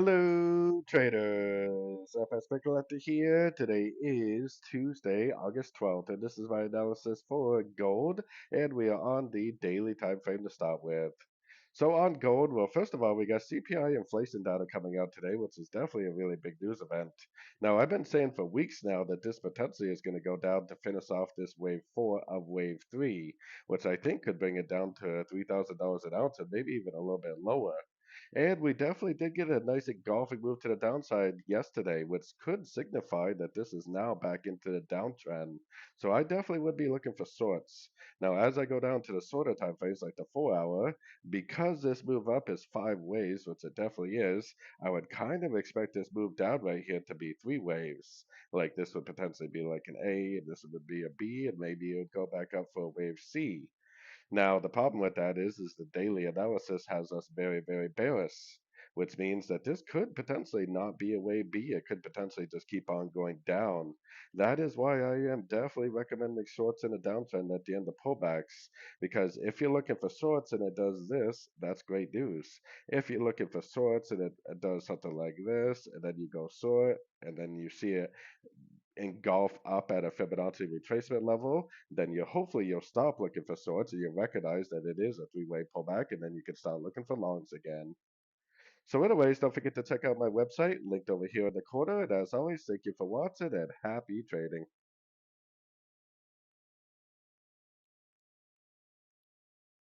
Hello, traders. FX Pip Collector here. Today is Tuesday, August 12th, and this is my analysis for gold. And we are on the daily time frame to start with. So on gold, well, first of all, we got CPI inflation data coming out today, which is definitely a really big news event. Now, I've been saying for weeks now that this potentially is going to go down to finish off this wave four of wave three, which I think could bring it down to $3,000 an ounce and maybe even a little bit lower. And we definitely did get a nice engulfing move to the downside yesterday, which could signify that this is now back into the downtrend. So I definitely would be looking for sorts. Now, as I go down to the shorter time frames, like the 4 hour, because this move up is five waves, which it definitely is, I would kind of expect this move down right here to be three waves. Like this would potentially be like an A, and this would be a B, and maybe it would go back up for a wave C. Now, the problem with that is the daily analysis has us very, very bearish, which means that this could potentially not be a wave B. It could potentially just keep on going down. That is why I am definitely recommending shorts in a downtrend at the end of pullbacks, because if you're looking for shorts and it does this, that's great news. If you're looking for shorts and it does something like this, and then you go short, and then you see it engulf up at a Fibonacci retracement level, then you hopefully you'll stop looking for shorts and you recognize that it is a three-way pullback, and then you can start looking for longs again. So anyways, don't forget to check out my website linked over here in the corner. And as always, thank you for watching and happy trading.